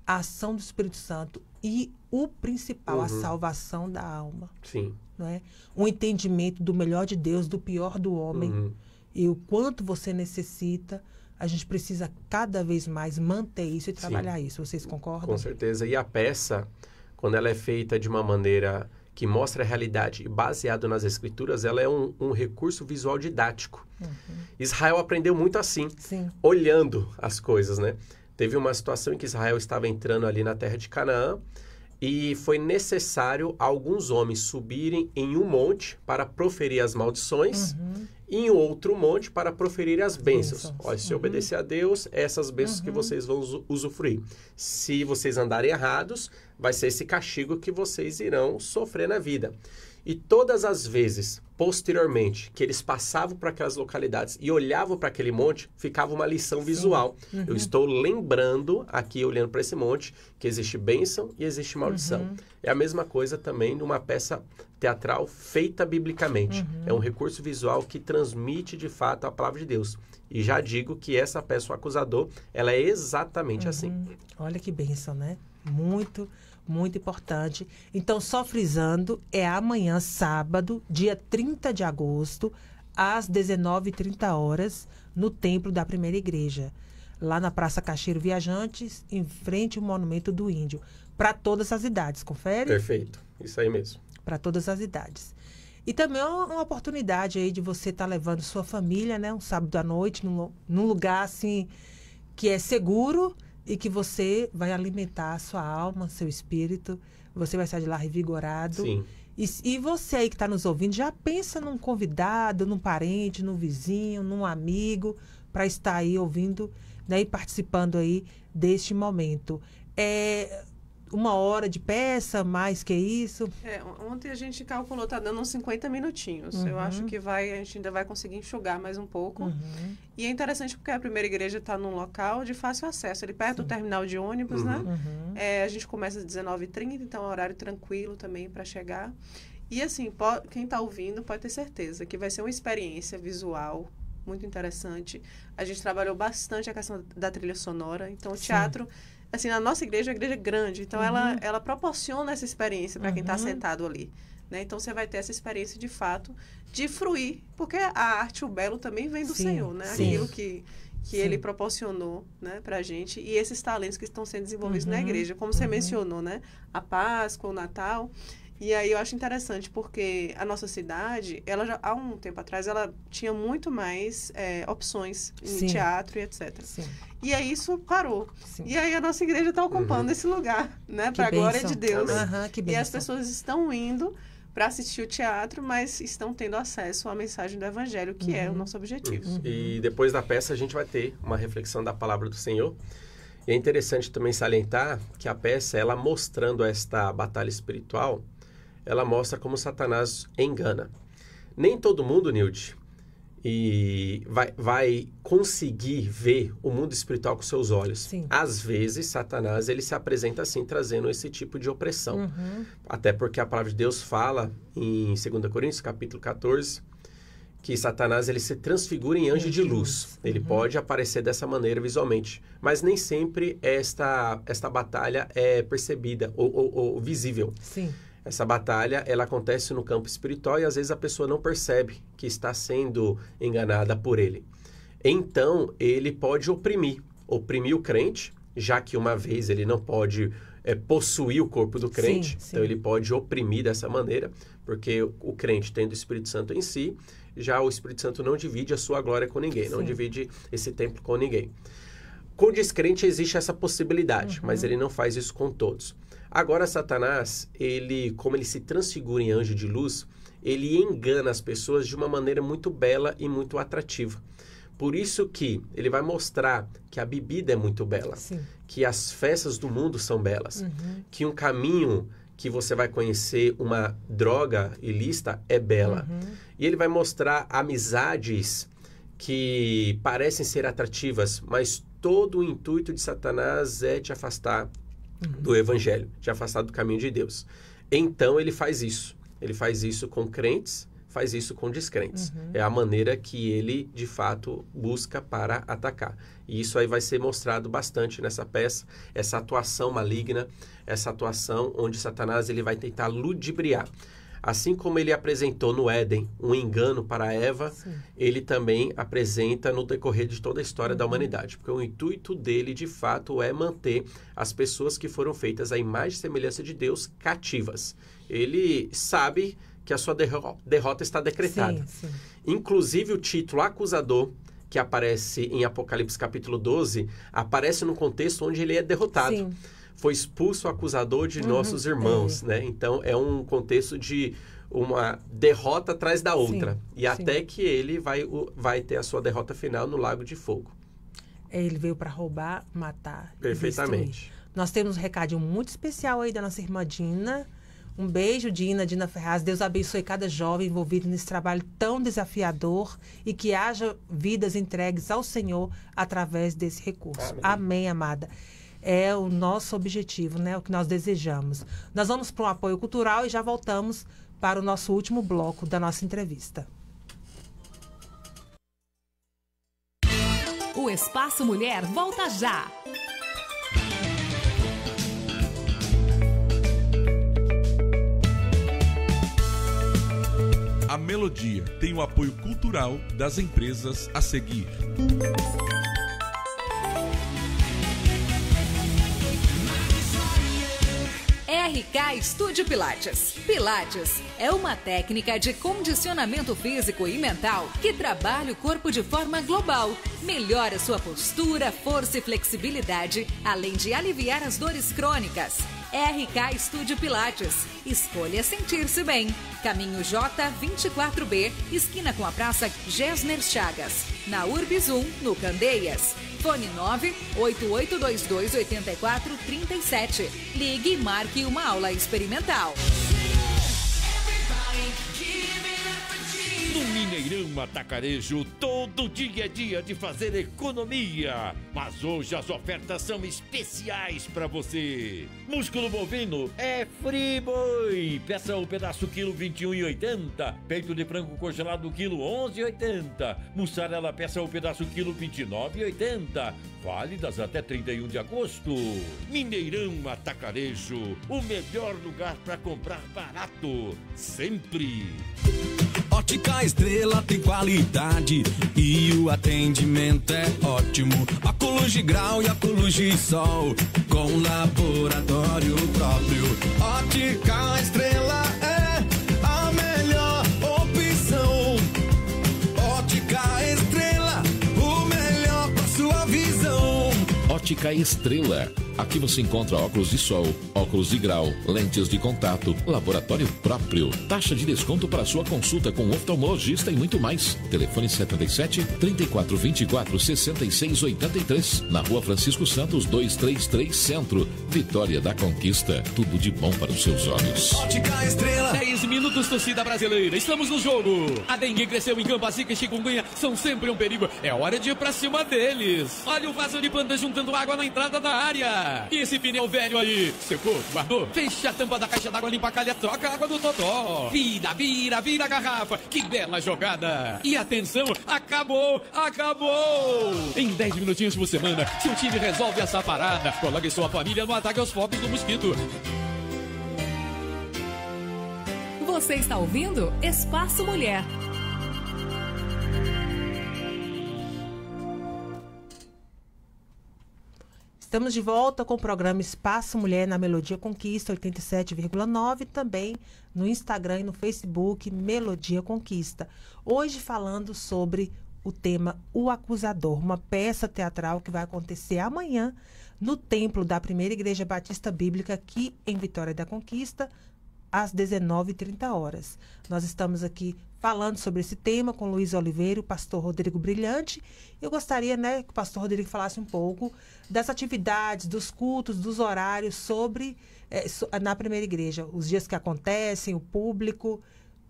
a ação do Espírito Santo e o principal, a salvação da alma. Sim. Não é? Um entendimento do melhor de Deus, do pior do homem. E o quanto você necessita, a gente precisa cada vez mais manter isso e trabalhar isso. Vocês concordam? Com certeza. E a peça, quando ela é feita de uma maneira que mostra a realidade e baseado nas escrituras, ela é um recurso visual didático. Israel aprendeu muito assim, olhando as coisas, né? Teve uma situação em que Israel estava entrando ali na terra de Canaã e foi necessário alguns homens subirem em um monte para proferir as maldições e em outro monte para proferir as bênçãos. Olha, se obedecer a Deus, essas bênçãos que vocês vão usufruir. Se vocês andarem errados, vai ser esse castigo que vocês irão sofrer na vida. E todas as vezes, posteriormente, que eles passavam por aquelas localidades e olhavam para aquele monte, ficava uma lição visual. Eu estou lembrando, aqui olhando para esse monte, que existe bênção e existe maldição. É a mesma coisa também numa peça teatral feita biblicamente. É um recurso visual que transmite, de fato, a palavra de Deus. E já digo que essa peça, O Acusador, ela é exatamente assim. Olha que bênção, né? Muito importante. Então, só frisando, é amanhã, sábado, dia 30 de agosto, às 19h30, no Templo da Primeira Igreja, lá na Praça Cacheiro Viajantes, em frente ao Monumento do Índio, para todas as idades, confere? Perfeito, isso aí mesmo. Para todas as idades. E também é uma oportunidade aí de você estar levando sua família, né, um sábado à noite, num lugar assim que é seguro, e que você vai alimentar a sua alma, seu espírito. Você vai sair de lá revigorado. Sim. E você aí que está nos ouvindo, já pensa num convidado, num parente, num vizinho, num amigo, para estar aí ouvindo, né, e participando aí deste momento. É 1 hora de peça, mais que isso? Ontem a gente calculou, está dando uns 50 minutinhos. Eu acho que a gente ainda vai conseguir enxugar mais um pouco. E é interessante porque a Primeira Igreja está num local de fácil acesso, ali perto do terminal de ônibus, né? A gente começa às 19h30, então é um horário tranquilo também para chegar. E assim, quem está ouvindo pode ter certeza que vai ser uma experiência visual muito interessante. A gente trabalhou bastante a questão da trilha sonora, então o teatro... Assim, a nossa igreja é uma igreja grande, então ela proporciona essa experiência para quem está sentado ali, né? Então, você vai ter essa experiência, de fato, de fruir, porque a arte, o belo também vem do Senhor, né? Aquilo que Ele proporcionou, né, para a gente, e esses talentos que estão sendo desenvolvidos na igreja, como você mencionou, né? A Páscoa, o Natal. E aí eu acho interessante, porque a nossa cidade, ela já, há um tempo atrás, ela tinha muito mais opções em teatro e etc. E aí isso parou. E aí a nossa igreja está ocupando esse lugar, né? Para a glória de Deus. E as pessoas estão indo para assistir o teatro, mas estão tendo acesso à mensagem do Evangelho, que é o nosso objetivo. E depois da peça a gente vai ter uma reflexão da palavra do Senhor. E é interessante também salientar que a peça, ela mostrando esta batalha espiritual, ela mostra como Satanás engana. Nem todo mundo, Nilde, vai conseguir ver o mundo espiritual com seus olhos. Às vezes, Satanás ele se apresenta assim, trazendo esse tipo de opressão. Até porque a palavra de Deus fala em 2 Coríntios, capítulo 14, que Satanás ele se transfigura em anjo de luz. Ele pode aparecer dessa maneira visualmente, mas nem sempre esta batalha é percebida ou visível. Essa batalha, ela acontece no campo espiritual e às vezes a pessoa não percebe que está sendo enganada por ele. Então, ele pode oprimir o crente, já que uma vez ele não pode possuir o corpo do crente, então ele pode oprimir dessa maneira, porque o crente tendo o Espírito Santo em si, já o Espírito Santo não divide a sua glória com ninguém, não divide esse templo com ninguém. Com o descrente existe essa possibilidade, mas ele não faz isso com todos. Agora, Satanás, como ele se transfigura em anjo de luz, ele engana as pessoas de uma maneira muito bela e muito atrativa. Por isso que ele vai mostrar que a bebida é muito bela, que as festas do mundo são belas, que um caminho que você vai conhecer uma droga ilícita é bela. E ele vai mostrar amizades que parecem ser atrativas, mas todo o intuito de Satanás é te afastar do evangelho, de afastado do caminho de Deus. Então, ele faz isso. Ele faz isso com crentes, faz isso com descrentes. É a maneira que ele, de fato, busca para atacar. E isso aí vai ser mostrado bastante nessa peça, essa atuação maligna, essa atuação onde Satanás ele vai tentar ludibriar. Assim como ele apresentou no Éden um engano para Eva, ele também apresenta no decorrer de toda a história da humanidade. Porque o intuito dele, de fato, é manter as pessoas que foram feitas à imagem e semelhança de Deus cativas. Ele sabe que a sua derrota está decretada. Sim. Inclusive o título acusador, que aparece em Apocalipse capítulo 12, aparece num contexto onde ele é derrotado. Sim. Foi expulso o acusador de nossos irmãos, né? Então, é um contexto de uma derrota atrás da outra. E até que ele vai ter a sua derrota final no Lago de Fogo. Ele veio para roubar, matar perfeitamente. E destruir. Nós temos um recadinho muito especial aí da nossa irmã Dina. Um beijo, Dina Ferraz. Deus abençoe cada jovem envolvido nesse trabalho tão desafiador e que haja vidas entregues ao Senhor através desse recurso. Amém, amada. É o nosso objetivo, né? O que nós desejamos. Nós vamos para um apoio cultural e já voltamos para o nosso último bloco da nossa entrevista. O Espaço Mulher volta já. A Melodia tem o apoio cultural das empresas a seguir. RK Estúdio Pilates. Pilates é uma técnica de condicionamento físico e mental que trabalha o corpo de forma global, melhora sua postura, força e flexibilidade, além de aliviar as dores crônicas. RK Estúdio Pilates. Escolha sentir-se bem. Caminho J24B, esquina com a Praça Gessner Chagas. Na Urbis 1, no Candeias. Fone 988228437. Ligue e marque uma aula experimental. No Mineirão Atacarejo, todo dia é dia de fazer economia. Mas hoje as ofertas são especiais para você. Músculo bovino é Friboi. Peça o pedaço quilo 21,80. Peito de frango congelado quilo 11,80. Mussarela peça o pedaço quilo 29,80. Válidas até 31 de agosto. Mineirão Atacarejo, o melhor lugar para comprar barato. Sempre. Ótica Estrela tem qualidade e o atendimento é ótimo. Óculos de grau e óculos de sol com laboratório próprio. Ótica Estrela é a melhor opção. Ótica Estrela, o melhor para sua visão. Ótica Estrela. Aqui você encontra óculos de sol, óculos de grau, lentes de contato, laboratório próprio, taxa de desconto para sua consulta com oftalmologista e muito mais. Telefone 77-3424-6683, na Rua Francisco Santos 233 Centro, Vitória da Conquista. Tudo de bom para os seus olhos. Ótica Estrela. 10 minutos, torcida brasileira. Estamos no jogo. A dengue cresceu em Campo, a zika e chikungunya são sempre um perigo. É hora de ir pra cima deles. Olha o vaso de planta juntando água na entrada da área. E esse pneu velho aí? Secou? Guardou? Fecha a tampa da caixa d'água, limpa a calha, troca a água do totó. Vira a garrafa. Que bela jogada. E atenção, acabou. Em 10 minutinhos por semana, seu time resolve essa parada. Coloque sua família no ataque aos focos do mosquito. Você está ouvindo Espaço Mulher. Estamos de volta com o programa Espaço Mulher na Melodia Conquista 87,9, também no Instagram e no Facebook Melodia Conquista. Hoje falando sobre o tema O Acusador, uma peça teatral que vai acontecer amanhã no templo da Primeira Igreja Batista Bíblica aqui em Vitória da Conquista, às 19h30. Nós estamos aqui falando sobre esse tema com Luiz Oliveira, o pastor Rodrigo Brilhante. Eu gostaria, que o pastor Rodrigo falasse um pouco das atividades, dos cultos, dos horários na Primeira Igreja, os dias que acontecem, o público.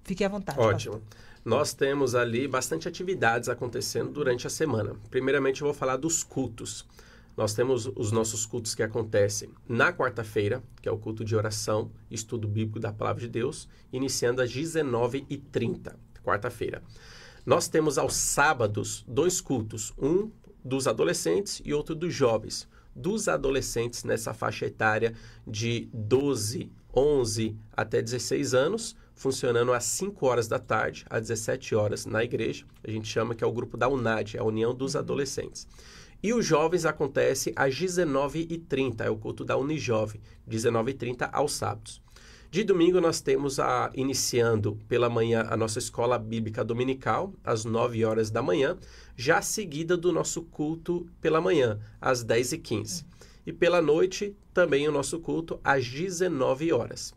Fique à vontade. Ótimo. Pastor. Nós temos ali bastante atividades acontecendo durante a semana. Primeiramente, eu vou falar dos cultos. Nós temos os nossos cultos que acontecem na quarta-feira, que é o culto de oração, estudo bíblico da Palavra de Deus, iniciando às 19h30, quarta-feira. Nós temos aos sábados 2 cultos, um dos adolescentes e outro dos jovens. Dos adolescentes nessa faixa etária de 12, 11 até 16 anos, funcionando às 5 horas da tarde, às 17 horas na igreja. A gente chama que é o grupo da UNAD, a União dos Adolescentes. E os jovens acontece às 19h30, é o culto da Unijovem, 19h30 aos sábados. De domingo nós temos iniciando pela manhã a nossa escola bíblica dominical, às 9 horas da manhã, já seguida do nosso culto pela manhã, às 10h15. E pela noite também o nosso culto às 19 horas.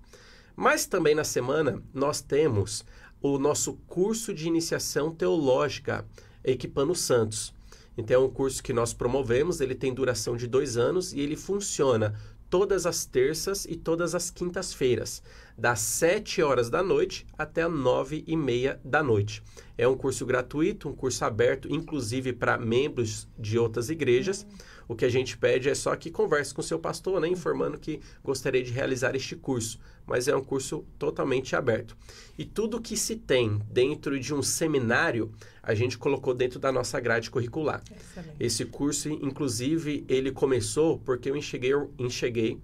Mas também na semana nós temos o nosso curso de iniciação teológica, Equipando Santos. Então é um curso que nós promovemos, ele tem duração de 2 anos e ele funciona todas as terças e todas as quintas-feiras, das 7 horas da noite até as 9h30 da noite. É um curso gratuito, um curso aberto, inclusive para membros de outras igrejas. O que a gente pede é só que converse com o seu pastor, né, informando que gostaria de realizar este curso. Mas é um curso totalmente aberto. E tudo que se tem dentro de um seminário, a gente colocou dentro da nossa grade curricular. Excelente. Esse curso, inclusive, ele começou porque eu enxerguei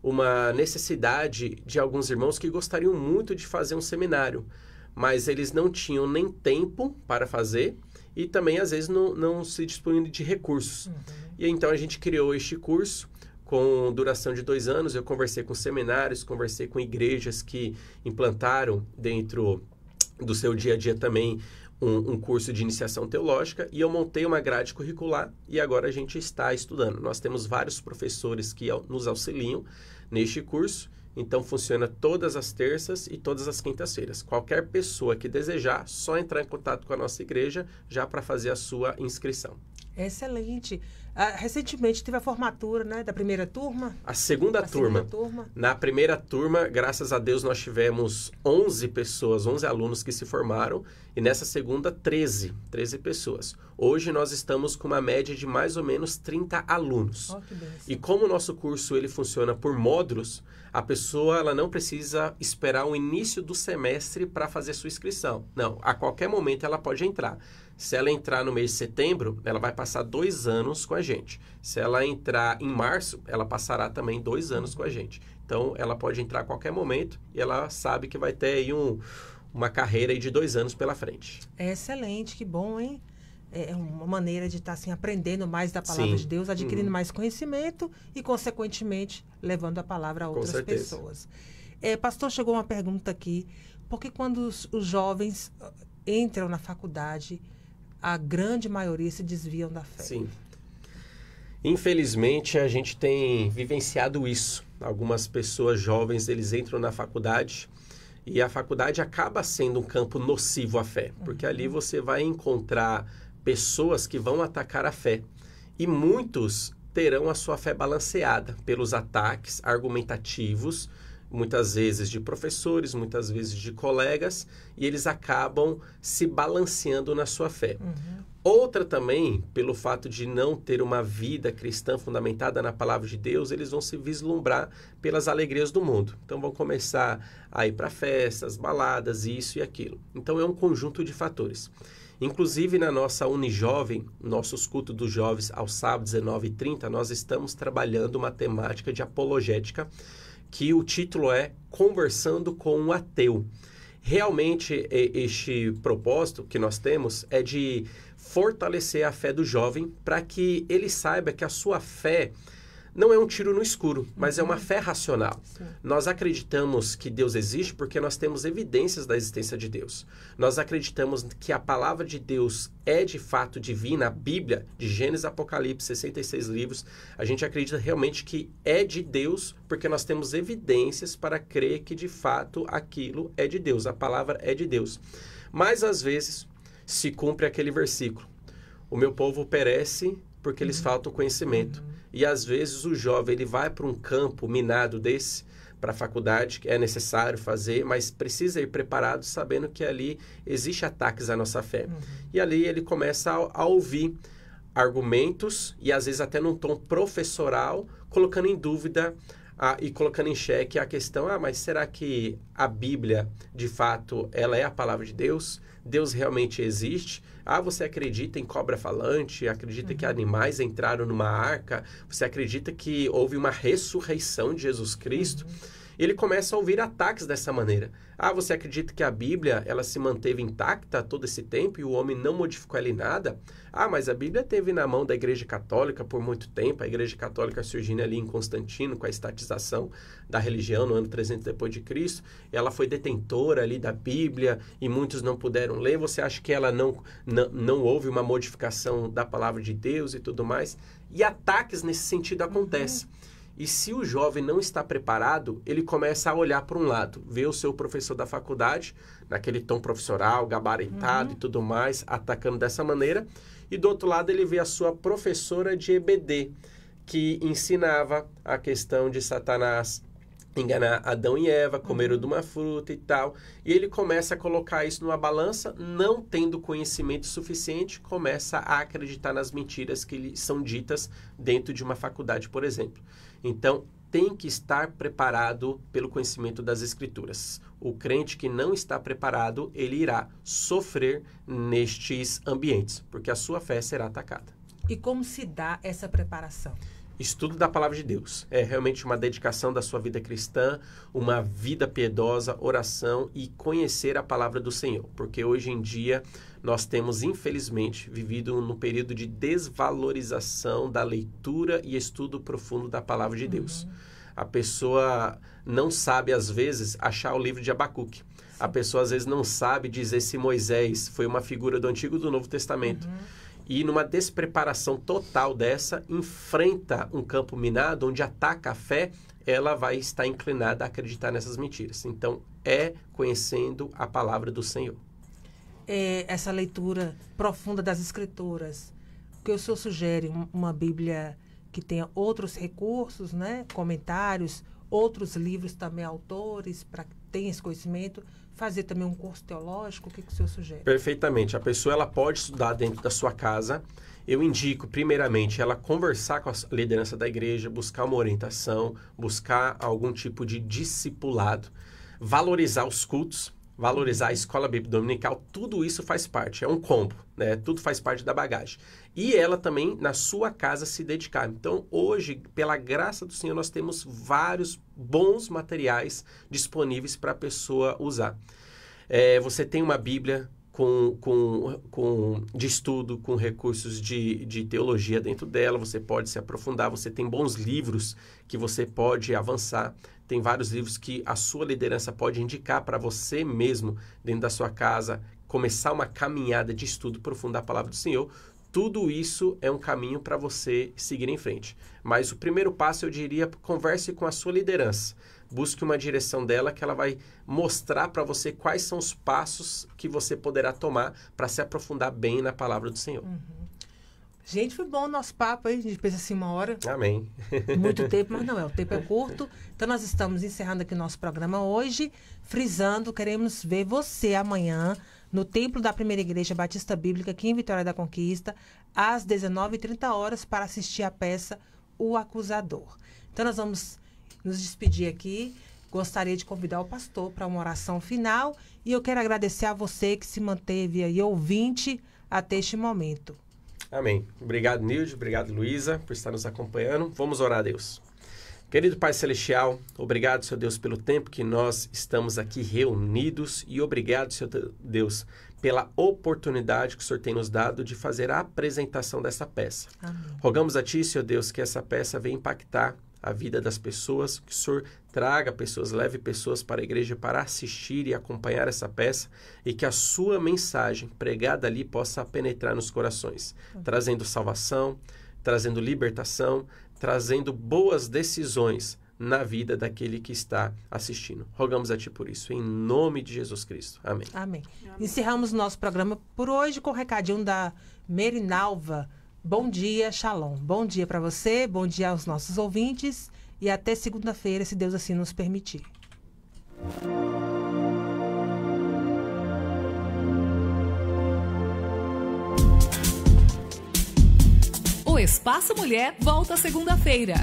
uma necessidade de alguns irmãos que gostariam muito de fazer um seminário, mas eles não tinham nem tempo para fazer e também, às vezes, não se dispunham de recursos. E então a gente criou este curso com duração de 2 anos. Eu conversei com seminários, conversei com igrejas que implantaram dentro do seu dia a dia também um curso de iniciação teológica e eu montei uma grade curricular e agora a gente está estudando. Nós temos vários professores que nos auxiliam neste curso, então funciona todas as terças e todas as quintas-feiras. Qualquer pessoa que desejar, só entrar em contato com a nossa igreja já para fazer a sua inscrição. Excelente. Recentemente teve a formatura, né, da primeira turma. A segunda turma. Na primeira turma, graças a Deus, nós tivemos 11 pessoas, 11 alunos que se formaram. E nessa segunda, 13 pessoas. Hoje nós estamos com uma média de mais ou menos 30 alunos. Oh, que beleza. E como o nosso curso ele funciona por módulos, a pessoa ela não precisa esperar o início do semestre para fazer sua inscrição. Não, a qualquer momento ela pode entrar. Se ela entrar no mês de setembro, ela vai passar 2 anos com a gente. Se ela entrar em março, ela passará também 2 anos com a gente. Então, ela pode entrar a qualquer momento e ela sabe que vai ter aí uma carreira aí de 2 anos pela frente. É excelente, que bom, hein? É uma maneira de estar assim, aprendendo mais da palavra de Deus, adquirindo mais conhecimento e, consequentemente, levando a palavra a outras pessoas. Pastor, chegou uma pergunta aqui. Por que quando os jovens entram na faculdade, a grande maioria se desviam da fé? Sim. Infelizmente, a gente tem vivenciado isso. Algumas pessoas jovens, eles entram na faculdade e a faculdade acaba sendo um campo nocivo à fé, porque ali você vai encontrar pessoas que vão atacar a fé. E muitos terão a sua fé balanceada pelos ataques argumentativos, muitas vezes de professores, muitas vezes de colegas, e eles acabam se balanceando na sua fé. Outra também, pelo fato de não ter uma vida cristã fundamentada na palavra de Deus, eles vão se vislumbrar pelas alegrias do mundo. Então vão começar a ir para festas, baladas, isso e aquilo. Então é um conjunto de fatores. Inclusive na nossa Unijovem, nossos cultos dos jovens aos sábados 19h30, nós estamos trabalhando uma temática de apologética, que o título é Conversando com um Ateu. Realmente, este propósito que nós temos é de fortalecer a fé do jovem para que ele saiba que a sua fé não é um tiro no escuro, mas é uma fé racional. Sim. Nós acreditamos que Deus existe porque nós temos evidências da existência de Deus. Nós acreditamos que a palavra de Deus é de fato divina, a Bíblia, de Gênesis a Apocalipse, 66 livros. A gente acredita realmente que é de Deus porque nós temos evidências para crer que de fato aquilo é de Deus, a palavra é de Deus. Mas às vezes se cumpre aquele versículo: o meu povo perece porque eles faltam conhecimento. E às vezes o jovem ele vai para um campo minado desse, para a faculdade, que é necessário fazer, mas precisa ir preparado sabendo que ali existe ataques à nossa fé. E ali ele começa a ouvir argumentos e às vezes até num tom professoral, colocando em dúvida e colocando em xeque a questão, mas será que a Bíblia, de fato, ela é a palavra de Deus? Deus realmente existe? Você acredita em cobra falante? Acredita que animais entraram numa arca? Você acredita que houve uma ressurreição de Jesus Cristo? Ele começa a ouvir ataques dessa maneira. Você acredita que a Bíblia ela se manteve intacta todo esse tempo e o homem não modificou ela em nada? Mas a Bíblia teve na mão da Igreja Católica por muito tempo. A Igreja Católica surgindo ali em Constantino, com a estatização da religião no ano 300 depois de Cristo. Ela foi detentora ali da Bíblia e muitos não puderam ler. Você acha que ela não houve uma modificação da palavra de Deus e tudo mais? E ataques nesse sentido acontecem. E se o jovem não está preparado, ele começa a olhar para um lado, ver o seu professor da faculdade, naquele tom professoral, gabaritado e tudo mais, atacando dessa maneira. E do outro lado ele vê a sua professora de EBD, que ensinava a questão de Satanás enganar Adão e Eva, comeram de uma fruta e tal. E ele começa a colocar isso numa balança, não tendo conhecimento suficiente, começa a acreditar nas mentiras que lhe são ditas dentro de uma faculdade, por exemplo. Então, tem que estar preparado pelo conhecimento das Escrituras. O crente que não está preparado, ele irá sofrer nestes ambientes, porque a sua fé será atacada. E como se dá essa preparação? Estudo da palavra de Deus. É realmente uma dedicação da sua vida cristã, uma vida piedosa, oração e conhecer a palavra do Senhor. Porque hoje em dia nós temos, infelizmente, vivido num período de desvalorização da leitura e estudo profundo da palavra de Deus. A pessoa não sabe, às vezes, achar o livro de Abacuque. A pessoa, às vezes, não sabe dizer se Moisés foi uma figura do Antigo ou do Novo Testamento. E numa despreparação total dessa, enfrenta um campo minado onde ataca a fé, ela vai estar inclinada a acreditar nessas mentiras. Então, é conhecendo a palavra do Senhor. Essa leitura profunda das Escrituras, o que o senhor sugere? Uma Bíblia que tenha outros recursos, né? Comentários, outros livros também, autores, para que tenha esse conhecimento, fazer também um curso teológico, o que o senhor sugere? Perfeitamente. A pessoa ela pode estudar dentro da sua casa. Eu indico, primeiramente, ela conversar com a liderança da igreja, buscar uma orientação, buscar algum tipo de discipulado, valorizar os cultos, valorizar a escola bíblica dominical, tudo isso faz parte, é um combo, né? Tudo faz parte da bagagem. E ela também, na sua casa, se dedicar. Então, hoje, pela graça do Senhor, nós temos vários bons materiais disponíveis para a pessoa usar. Você tem uma Bíblia de estudo, com recursos de teologia dentro dela, você pode se aprofundar, você tem bons livros que você pode avançar, tem vários livros que a sua liderança pode indicar para você mesmo, dentro da sua casa, começar uma caminhada de estudo profundo da palavra do Senhor. Tudo isso é um caminho para você seguir em frente. Mas o primeiro passo, eu diria, converse com a sua liderança. Busque uma direção dela que ela vai mostrar para você quais são os passos que você poderá tomar para se aprofundar bem na palavra do Senhor. Gente, foi bom o nosso papo aí. A gente pensa assim 1 hora. Amém. Muito tempo, mas não é. O tempo é curto. Então, nós estamos encerrando aqui o nosso programa hoje, frisando, queremos ver você amanhã no Templo da Primeira Igreja Batista Bíblica, aqui em Vitória da Conquista, às 19h30, para assistir a peça O Acusador. Então, nós vamos nos despedir aqui. Gostaria de convidar o pastor para uma oração final. E eu quero agradecer a você que se manteve aí ouvinte até este momento. Amém. Obrigado, Nilde. Obrigado, Luísa, por estar nos acompanhando. Vamos orar a Deus. Querido Pai Celestial, obrigado, Senhor Deus, pelo tempo que nós estamos aqui reunidos e obrigado, Senhor Deus, pela oportunidade que o Senhor tem nos dado de fazer a apresentação dessa peça. Amém. Rogamos a Ti, Senhor Deus, que essa peça venha impactar a vida das pessoas, que o Senhor traga pessoas, leve pessoas para a igreja para assistir e acompanhar essa peça e que a sua mensagem pregada ali possa penetrar nos corações, trazendo salvação, trazendo libertação, trazendo boas decisões na vida daquele que está assistindo. Rogamos a Ti por isso, em nome de Jesus Cristo. Amém. Amém. Encerramos nosso programa por hoje com o recadinho da Merinalva. Bom dia, Shalom. Bom dia para você, bom dia aos nossos ouvintes e até segunda-feira, se Deus assim nos permitir. Espaço Mulher volta segunda-feira.